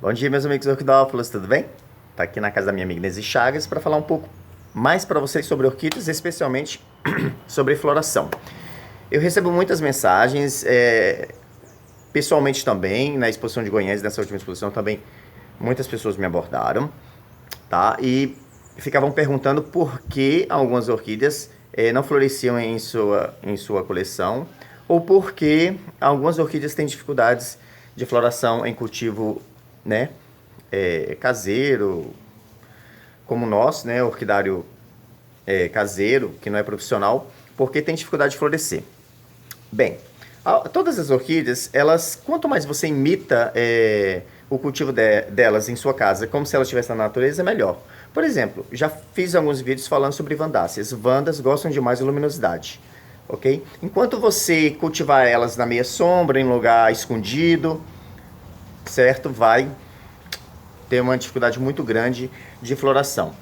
Bom dia, meus amigos orquidófilos, tudo bem? Tá aqui na casa da minha amiga Inês Chagas para falar um pouco mais para vocês sobre orquídeas, especialmente sobre floração. Eu recebo muitas mensagens, pessoalmente também, na exposição de Goiânia, nessa última exposição também, muitas pessoas me abordaram, tá? E ficavam perguntando por que algumas orquídeas não floresciam em sua coleção, ou por que algumas orquídeas têm dificuldades de floração em cultivo, né, caseiro, como nós, né, orquidário caseiro, que não é profissional, porque tem dificuldade de florescer. Bem, todas as orquídeas, elas, quanto mais você imita o cultivo delas em sua casa, como se elas estivessem na natureza, é melhor. Por exemplo, já fiz alguns vídeos falando sobre vandáceas. Vandas gostam de mais luminosidade, ok? Enquanto você cultivar elas na meia sombra, em lugar escondido, certo? Vai ter uma dificuldade muito grande de floração.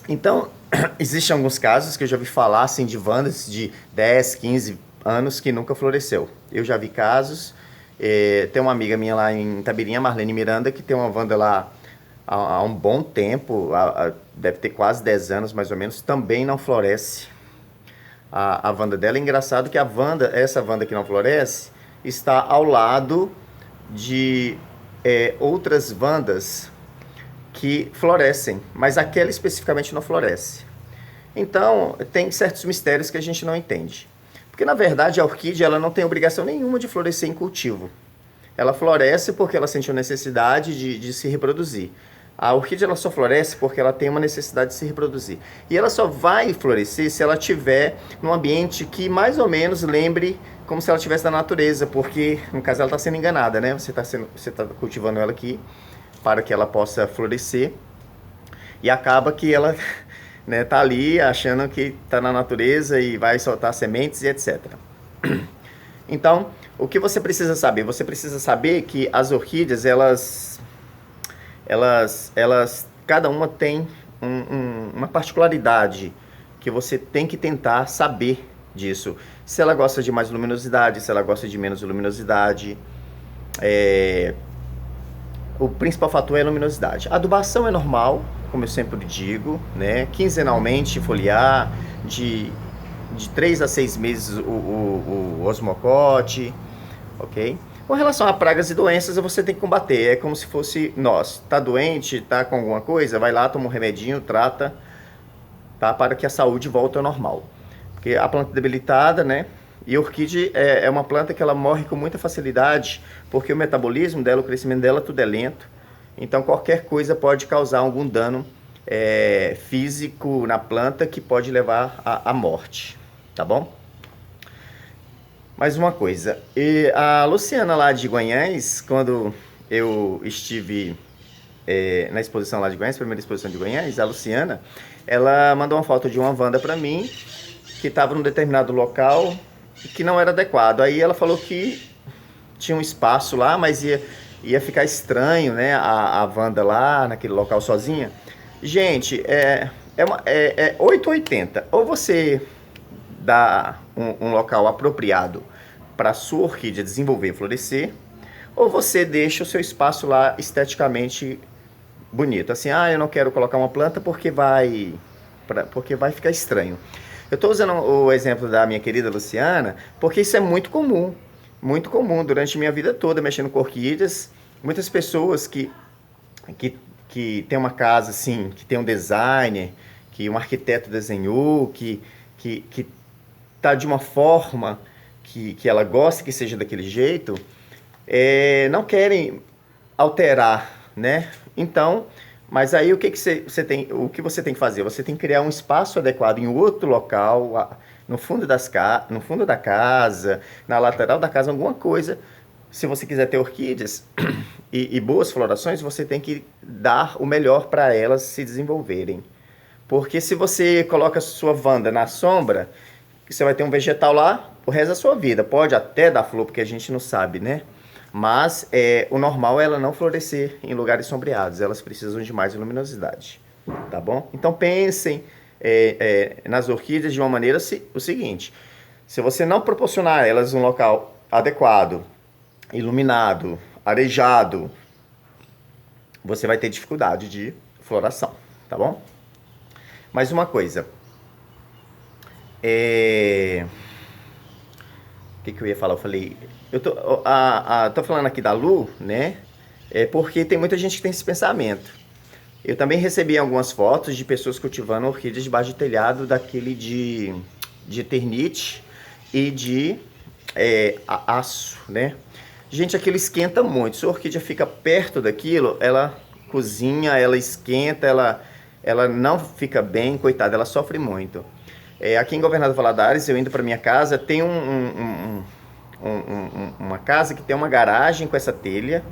Então, existem alguns casos que eu já vi falar assim, de vandas de 10, 15 anos que nunca floresceu. Eu já vi casos. Tem uma amiga minha lá em Tabirinha, Marlene Miranda, que tem uma vanda lá há um bom tempo, deve ter quase 10 anos mais ou menos, também não floresce a vanda dela. É engraçado que essa vanda que não floresce, está ao lado de outras vandas que florescem, mas aquela especificamente não floresce. Então, tem certos mistérios que a gente não entende. Porque, na verdade, a orquídea ela não tem obrigação nenhuma de florescer em cultivo. Ela floresce porque ela sentiu necessidade de se reproduzir. A orquídea ela só floresce porque ela tem uma necessidade de se reproduzir. E ela só vai florescer se ela estiver num ambiente que mais ou menos lembre como se ela estivesse na natureza, porque no caso ela está sendo enganada, né? Você está cultivando ela aqui para que ela possa florescer e acaba que ela né, tá ali achando que está na natureza e vai soltar sementes e etc. Então, o que você precisa saber? Você precisa saber que as orquídeas, cada uma tem uma particularidade que você tem que tentar saber disso. Se ela gosta de mais luminosidade, se ela gosta de menos luminosidade. O principal fator é a luminosidade. A adubação é normal, como eu sempre digo, né? Quinzenalmente foliar, de 3 a 6 meses o osmocote, ok? Com relação a pragas e doenças, você tem que combater. É como se fosse nós. Tá doente, tá com alguma coisa, vai lá, toma um remedinho, trata, tá? Para que a saúde volte ao normal. Porque a planta debilitada, né? E a orquídea é uma planta que ela morre com muita facilidade, porque o metabolismo dela, o crescimento dela, tudo é lento. Então qualquer coisa pode causar algum dano físico na planta que pode levar à morte, tá bom? Mais uma coisa, a Luciana lá de Guanhães, quando eu estive na exposição lá de Guanhães, primeira exposição de Guanhães, a Luciana, ela mandou uma foto de uma vanda para mim, que estava num determinado local que não era adequado. Aí ela falou que tinha um espaço lá, mas ia ficar estranho, né, a Wanda lá naquele local sozinha. Gente, é 880. Ou você dá um local apropriado para a sua orquídea desenvolver e florescer, ou você deixa o seu espaço lá esteticamente bonito. Assim, eu não quero colocar uma planta porque vai ficar estranho. Eu estou usando o exemplo da minha querida Luciana, porque isso é muito comum durante minha vida toda, mexendo com orquídeas. Muitas pessoas que tem uma casa assim, que tem um designer, que um arquiteto desenhou, que tá de uma forma que ela gosta que seja daquele jeito, não querem alterar, né? Então, mas aí o que você tem que fazer? Você tem que criar um espaço adequado em outro local, no fundo da casa, na lateral da casa, alguma coisa. Se você quiser ter orquídeas e boas florações, você tem que dar o melhor para elas se desenvolverem. Porque se você coloca a sua vanda na sombra, você vai ter um vegetal lá o resto da sua vida. Pode até dar flor, porque a gente não sabe, né? Mas o normal é ela não florescer em lugares sombreados. Elas precisam de mais luminosidade, tá bom? Então pensem nas orquídeas de uma maneira o seguinte. Se você não proporcionar a elas um local adequado, iluminado, arejado, você vai ter dificuldade de floração, tá bom? Mais uma coisa. O que eu ia falar? Eu falei... tô falando aqui da Lu, né? Porque tem muita gente que tem esse pensamento. Eu também recebi algumas fotos de pessoas cultivando orquídeas debaixo de telhado daquele de eternite e de aço, né? Gente, aquilo esquenta muito. Se a orquídea fica perto daquilo, ela cozinha, ela esquenta, ela não fica bem, coitada, ela sofre muito. Aqui em Governador Valadares, eu indo para minha casa, tem uma casa que tem uma garagem com essa telha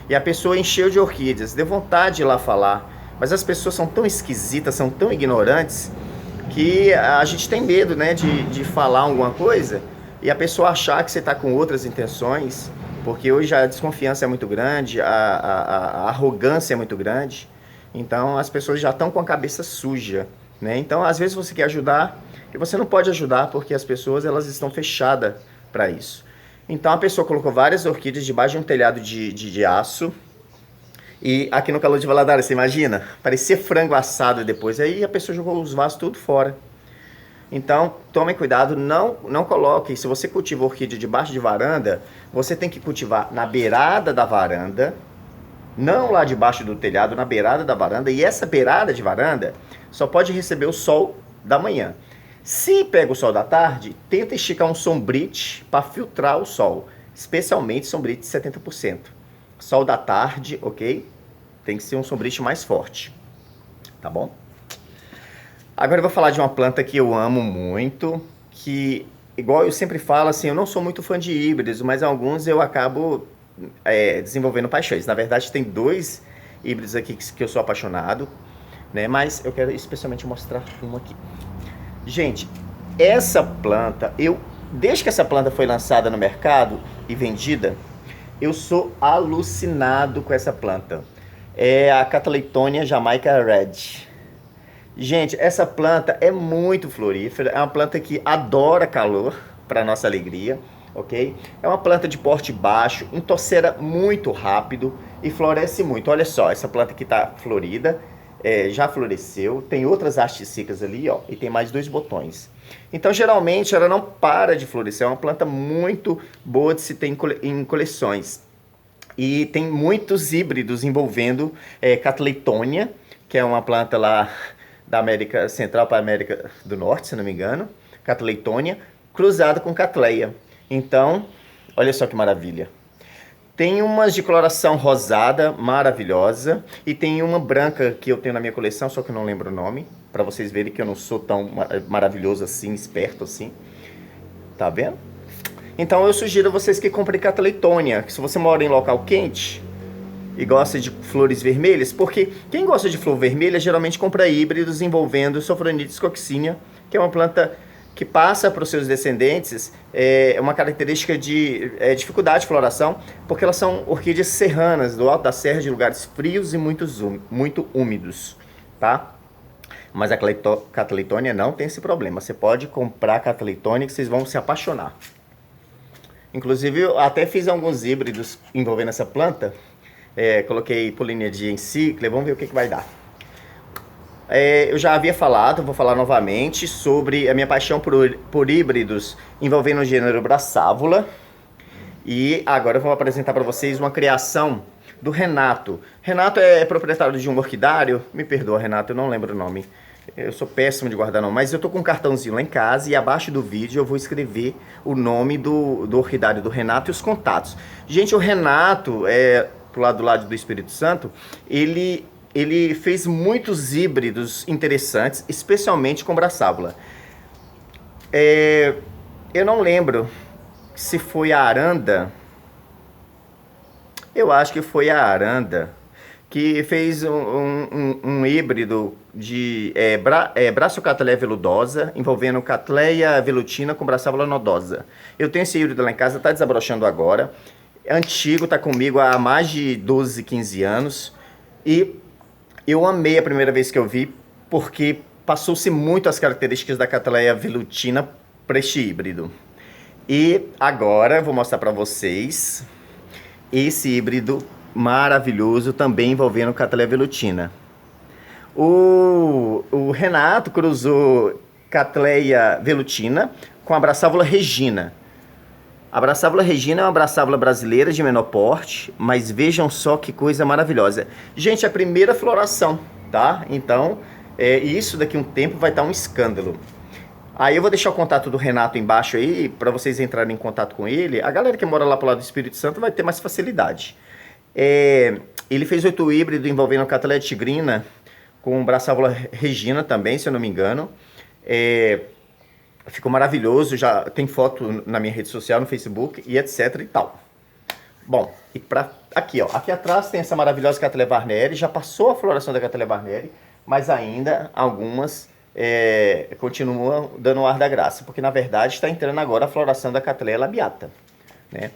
e a pessoa encheu de orquídeas. Deu vontade de ir lá falar, mas as pessoas são tão esquisitas, são tão ignorantes que a gente tem medo, né, de falar alguma coisa e a pessoa achar que você está com outras intenções, porque hoje a desconfiança é muito grande, a arrogância é muito grande, então as pessoas já estão com a cabeça suja, né? Então às vezes você quer ajudar e você não pode ajudar porque as pessoas elas estão fechadas para isso. Então a pessoa colocou várias orquídeas debaixo de um telhado de aço. E aqui no calor de Valadares, você imagina? Parecia frango assado depois. Aí a pessoa jogou os vasos tudo fora. Então, tomem cuidado, não coloque. Se você cultiva orquídea debaixo de varanda, você tem que cultivar na beirada da varanda, não lá debaixo do telhado, na beirada da varanda. E essa beirada de varanda só pode receber o sol da manhã. Se pega o sol da tarde, tenta esticar um sombrite para filtrar o sol, especialmente sombrite de 70%. Sol da tarde, ok? Tem que ser um sombrite mais forte, tá bom? Agora eu vou falar de uma planta que eu amo muito, que, igual eu sempre falo, assim, eu não sou muito fã de híbridos, mas alguns eu acabo desenvolvendo paixões. Na verdade, tem 2 híbridos aqui que eu sou apaixonado, né? Mas eu quero especialmente mostrar um aqui. Gente, essa planta, desde que essa planta foi lançada no mercado e vendida, eu sou alucinado com essa planta. É a Catleitonia Jamaica Red. Gente, essa planta é muito florífera, é uma planta que adora calor, para nossa alegria, ok? É uma planta de porte baixo, entoceira muito rápido e floresce muito. Olha só, essa planta aqui está florida, já floresceu, tem outras hastes secas ali, ó, e tem mais 2 botões. Então, geralmente, ela não para de florescer, é uma planta muito boa de se ter em coleções. E tem muitos híbridos envolvendo Catleitonia, que é uma planta lá da América Central para a América do Norte, se não me engano, Catleitonia, cruzada com Catleia. Então, olha só que maravilha. Tem umas de coloração rosada, maravilhosa, e tem uma branca que eu tenho na minha coleção, só que eu não lembro o nome, para vocês verem que eu não sou tão maravilhoso assim, esperto assim. Tá vendo? Então eu sugiro a vocês que comprem Catleitonia, que se você mora em local quente e gosta de flores vermelhas, porque quem gosta de flor vermelha geralmente compra híbridos envolvendo Sophronitis coccinea, que é uma planta que passa para os seus descendentes uma característica de dificuldade de floração, porque elas são orquídeas serranas, do alto da serra, de lugares frios e muito úmidos, tá? Mas a Catleitonia não tem esse problema. Você pode comprar Catleitonia que vocês vão se apaixonar. Inclusive, eu até fiz alguns híbridos envolvendo essa planta. Coloquei Polinia encíclica, vamos ver o que vai dar. Eu já havia falado, vou falar novamente, sobre a minha paixão por híbridos envolvendo o gênero Brassavola. E agora eu vou apresentar para vocês uma criação do Renato. Renato é proprietário de um orquidário. Me perdoa, Renato, eu não lembro o nome. Eu sou péssimo de guardar nome, mas eu tô com um cartãozinho lá em casa e abaixo do vídeo eu vou escrever o nome do orquidário do Renato e os contatos. Gente, o Renato, pro lado do Espírito Santo, ele fez muitos híbridos interessantes, especialmente com Brassavola. Eu não lembro se foi a Aranda. Eu acho que foi a Aranda que fez um híbrido de Brassocatleia veludosa, envolvendo Catleia velutina com Brassavola nodosa. Eu tenho esse híbrido lá em casa, tá desabrochando agora. É antigo, tá comigo há mais de 12, 15 anos. E eu amei a primeira vez que eu vi, porque passou-se muito as características da Catleia velutina para este híbrido. E agora eu vou mostrar para vocês esse híbrido maravilhoso, também envolvendo Cattleya velutina. O Renato cruzou Cattleya velutina com a Brassavola regina. A Brassavola regina é uma brassavola brasileira de menor porte, mas vejam só que coisa maravilhosa. Gente, é a primeira floração, tá? Então, isso daqui a um tempo vai estar um escândalo. Aí eu vou deixar o contato do Renato embaixo aí, para vocês entrarem em contato com ele. A galera que mora lá pro lado do Espírito Santo vai ter mais facilidade. Ele fez 8 híbrido envolvendo Cattleya tigrina, com Brassavola regina também, se eu não me engano. Ficou maravilhoso, já tem foto na minha rede social, no Facebook e etc e tal. Bom, e aqui, ó, aqui atrás tem essa maravilhosa Cattleya Varneri, já passou a floração da Cattleya Varneri, mas ainda algumas continuam dando o ar da graça, porque na verdade está entrando agora a floração da Cattleya labiata, né?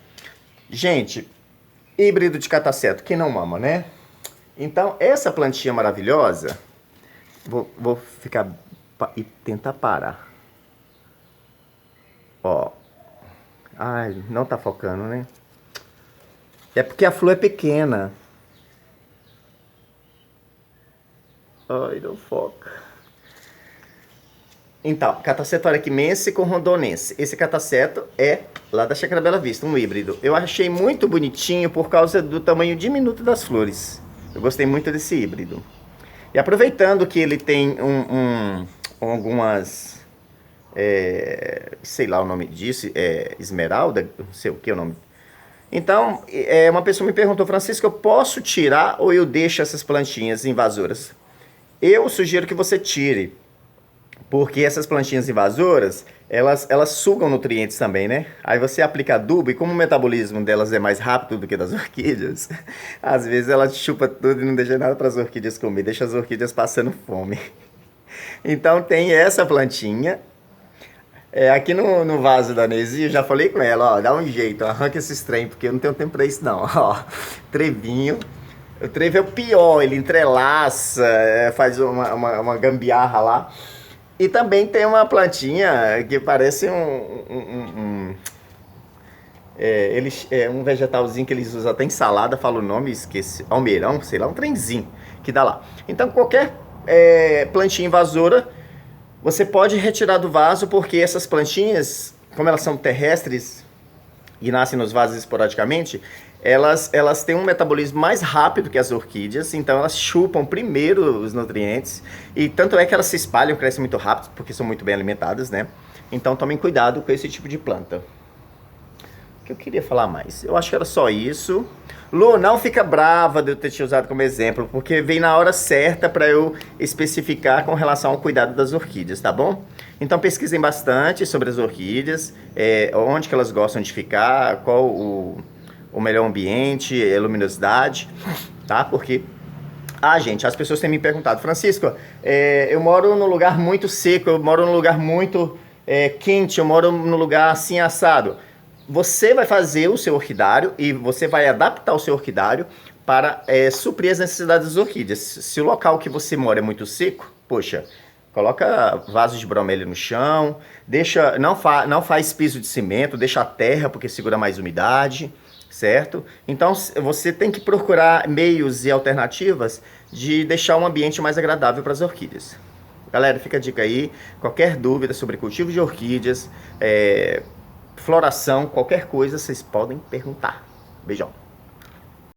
Gente, híbrido de cataceto, quem não mama, né? Então, essa plantinha maravilhosa, vou ficar e tentar parar. Ó, ai, não tá focando, né? É porque a flor é pequena. Ai, não foca. Então, cataceto araquimense com rondonense. Esse cataceto é lá da Chácara Bela Vista, um híbrido. Eu achei muito bonitinho por causa do tamanho diminuto das flores. Eu gostei muito desse híbrido. E aproveitando que ele tem algumas... sei lá o nome disso, esmeralda, não sei o que é o nome. Então, uma pessoa me perguntou, Francisco, eu posso tirar ou eu deixo essas plantinhas invasoras? Eu sugiro que você tire, porque essas plantinhas invasoras, elas sugam nutrientes também, né? Aí você aplica adubo e como o metabolismo delas é mais rápido do que das orquídeas, às vezes ela chupa tudo e não deixa nada para as orquídeas comer, deixa as orquídeas passando fome. Então tem essa plantinha. Aqui no vaso da Nesi, eu já falei com ela, ó, dá um jeito, arranca esses trem, porque eu não tenho tempo pra isso não, ó, trevinho. O trevo é o pior, ele entrelaça, faz uma gambiarra lá. E também tem uma plantinha que parece um vegetalzinho que eles usam até em salada, fala o nome, esqueci, almeirão, sei lá, um trenzinho que dá lá. Então qualquer plantinha invasora, você pode retirar do vaso, porque essas plantinhas, como elas são terrestres e nascem nos vasos esporadicamente, elas têm um metabolismo mais rápido que as orquídeas, então elas chupam primeiro os nutrientes, e tanto é que elas se espalham, crescem muito rápido, porque são muito bem alimentadas, né? Então tomem cuidado com esse tipo de planta. O que eu queria falar mais? Eu acho que era só isso. Lu, não fica brava de eu ter te usado como exemplo, porque veio na hora certa para eu especificar com relação ao cuidado das orquídeas, tá bom? Então pesquisem bastante sobre as orquídeas, onde que elas gostam de ficar, qual o melhor ambiente, a luminosidade, tá? Porque, gente, as pessoas têm me perguntado, Francisco, eu moro num lugar muito seco, eu moro num lugar muito quente, eu moro num lugar assim assado. Você vai fazer o seu orquidário e você vai adaptar o seu orquidário para suprir as necessidades das orquídeas. Se o local que você mora é muito seco, poxa, coloca vasos de bromélia no chão, não faz piso de cimento, deixa a terra porque segura mais umidade, certo? Então você tem que procurar meios e alternativas de deixar um ambiente mais agradável para as orquídeas. Galera, fica a dica aí, qualquer dúvida sobre cultivo de orquídeas, floração, qualquer coisa, vocês podem perguntar. Beijão.